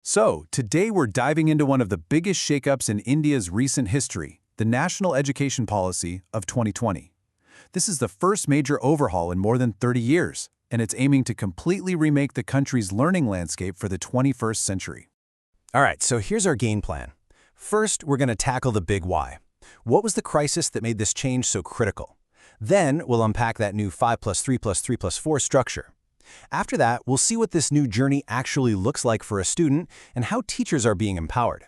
So, today we're diving into one of the biggest shakeups in India's recent history, the National Education Policy of 2020. This is the first major overhaul in more than 30 years, and it's aiming to completely remake the country's learning landscape for the 21st century. All right, so here's our game plan. First, we're going to tackle the big why. What was the crisis that made this change so critical? Then, we'll unpack that new 5 plus 3 plus 3 plus 4 structure. After that, we'll see what this new journey actually looks like for a student and how teachers are being empowered.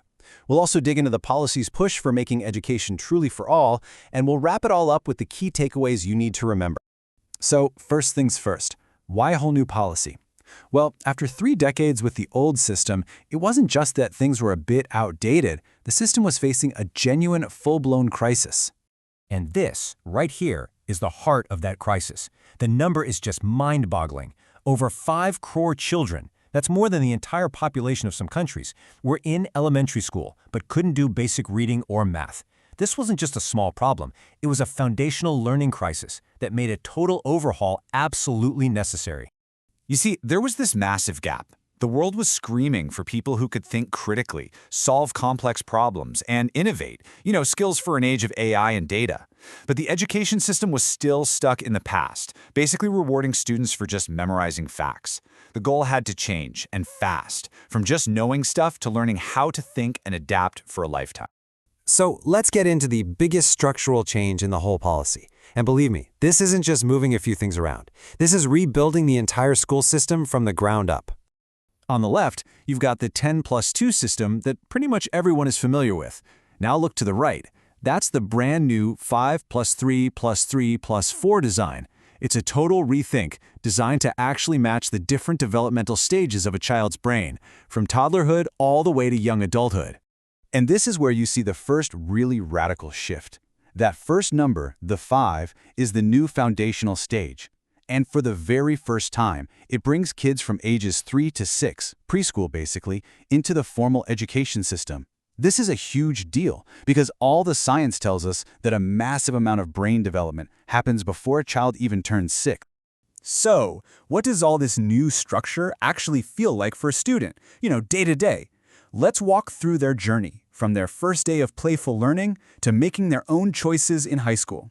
We'll also dig into the policy's push for making education truly for all, and we'll wrap it all up with the key takeaways you need to remember. So, first things first, why a whole new policy? Well, after 3 decades with the old system, it wasn't just that things were a bit outdated, the system was facing a genuine, full-blown crisis. And this, right here, is the heart of that crisis. The number is just mind-boggling. Over 5 crore children, that's more than the entire population of some countries, were in elementary school but couldn't do basic reading or math. This wasn't just a small problem, it was a foundational learning crisis that made a total overhaul absolutely necessary. You see, there was this massive gap. The world was screaming for people who could think critically, solve complex problems, and innovate, skills for an age of AI and data. But the education system was still stuck in the past, basically rewarding students for just memorizing facts. The goal had to change, and fast, from just knowing stuff to learning how to think and adapt for a lifetime. So let's get into the biggest structural change in the whole policy. And believe me, this isn't just moving a few things around. This is rebuilding the entire school system from the ground up. On the left, you've got the 10 plus 2 system that pretty much everyone is familiar with. Now look to the right. That's the brand new 5 plus 3 plus 3 plus 4 design. It's a total rethink designed to actually match the different developmental stages of a child's brain, from toddlerhood all the way to young adulthood. And this is where you see the first really radical shift. That first number, the 5, is the new foundational stage. And for the very first time, it brings kids from ages 3 to 6, preschool basically, into the formal education system. This is a huge deal because all the science tells us that a massive amount of brain development happens before a child even turns 6. So, what does all this new structure actually feel like for a student, day to day? Let's walk through their journey, from their first day of playful learning to making their own choices in high school.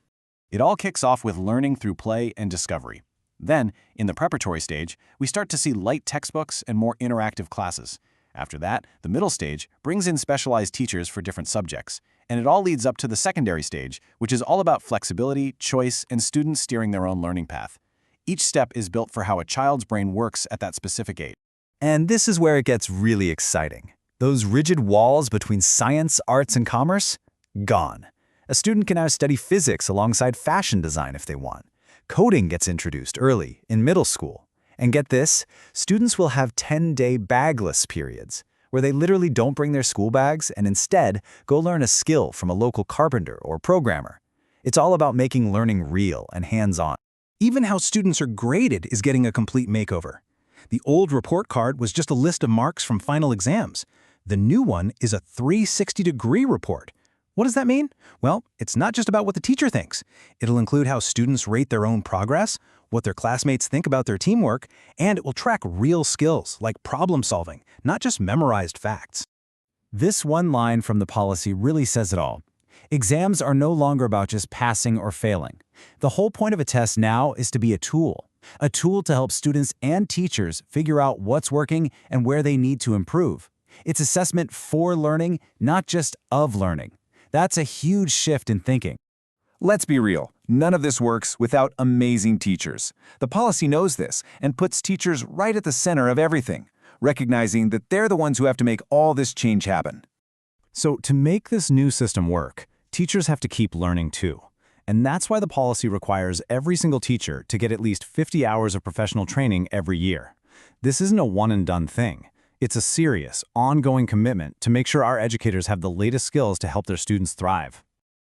It all kicks off with learning through play and discovery. Then, in the preparatory stage, we start to see light textbooks and more interactive classes. After that, the middle stage brings in specialized teachers for different subjects, and it all leads up to the secondary stage, which is all about flexibility, choice, and students steering their own learning path. Each step is built for how a child's brain works at that specific age. And this is where it gets really exciting. Those rigid walls between science, arts, and commerce? Gone. A student can now study physics alongside fashion design if they want. Coding gets introduced early, in middle school. And get this, students will have 10-day bagless periods, where they literally don't bring their school bags and instead go learn a skill from a local carpenter or programmer. It's all about making learning real and hands-on. Even how students are graded is getting a complete makeover. The old report card was just a list of marks from final exams. The new one is a 360-degree report. What does that mean? Well, it's not just about what the teacher thinks. It'll include how students rate their own progress, what their classmates think about their teamwork, and it will track real skills like problem solving, not just memorized facts. This one line from the policy really says it all. Exams are no longer about just passing or failing. The whole point of a test now is to be a tool to help students and teachers figure out what's working and where they need to improve. It's assessment for learning, not just of learning. That's a huge shift in thinking. Let's be real, none of this works without amazing teachers. The policy knows this and puts teachers right at the center of everything, recognizing that they're the ones who have to make all this change happen. So to make this new system work, teachers have to keep learning too. And that's why the policy requires every single teacher to get at least 50 hours of professional training every year. This isn't a one-and-done thing. It's a serious, ongoing commitment to make sure our educators have the latest skills to help their students thrive.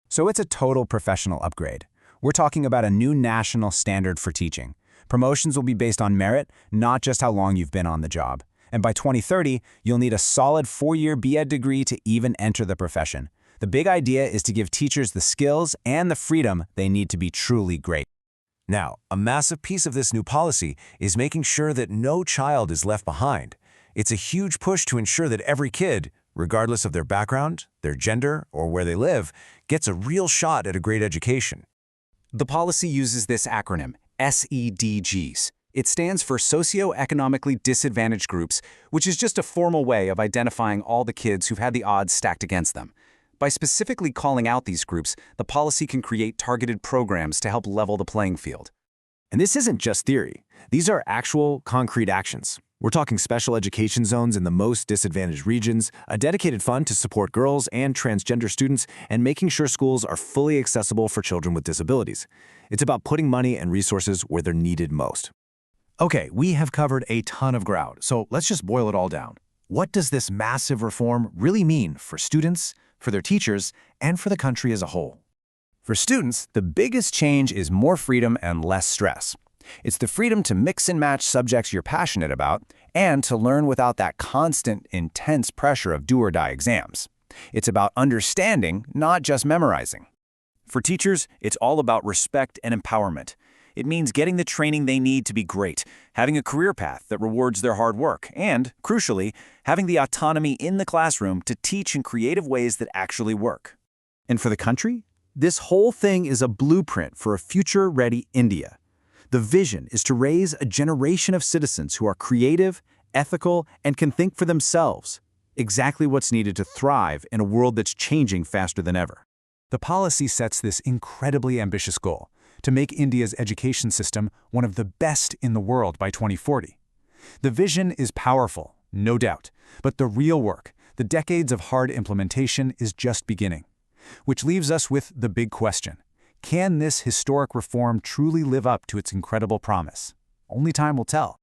So it's a total professional upgrade. We're talking about a new national standard for teaching. Promotions will be based on merit, not just how long you've been on the job. And by 2030, you'll need a solid 4-year B.Ed degree to even enter the profession. The big idea is to give teachers the skills and the freedom they need to be truly great. Now, a massive piece of this new policy is making sure that no child is left behind. It's a huge push to ensure that every kid, regardless of their background, their gender, or where they live, gets a real shot at a great education. The policy uses this acronym, SEDGs. It stands for Socioeconomically Disadvantaged Groups, which is just a formal way of identifying all the kids who've had the odds stacked against them. By specifically calling out these groups, the policy can create targeted programs to help level the playing field. And this isn't just theory. These are actual, concrete actions. We're talking special education zones in the most disadvantaged regions, a dedicated fund to support girls and transgender students, and making sure schools are fully accessible for children with disabilities. It's about putting money and resources where they're needed most. Okay, we have covered a ton of ground, so let's just boil it all down. What does this massive reform really mean for students, for their teachers, and for the country as a whole? For students, the biggest change is more freedom and less stress. It's the freedom to mix and match subjects you're passionate about and to learn without that constant, intense pressure of do-or-die exams. It's about understanding, not just memorizing. For teachers, it's all about respect and empowerment. It means getting the training they need to be great, having a career path that rewards their hard work, and, crucially, having the autonomy in the classroom to teach in creative ways that actually work. And for the country, this whole thing is a blueprint for a future-ready India. The vision is to raise a generation of citizens who are creative, ethical, and can think for themselves. Exactly what's needed to thrive in a world that's changing faster than ever. The policy sets this incredibly ambitious goal to make India's education system one of the best in the world by 2040. The vision is powerful, no doubt, but the real work, the decades of hard implementation, is just beginning. Which leaves us with the big question. Can this historic reform truly live up to its incredible promise? Only time will tell.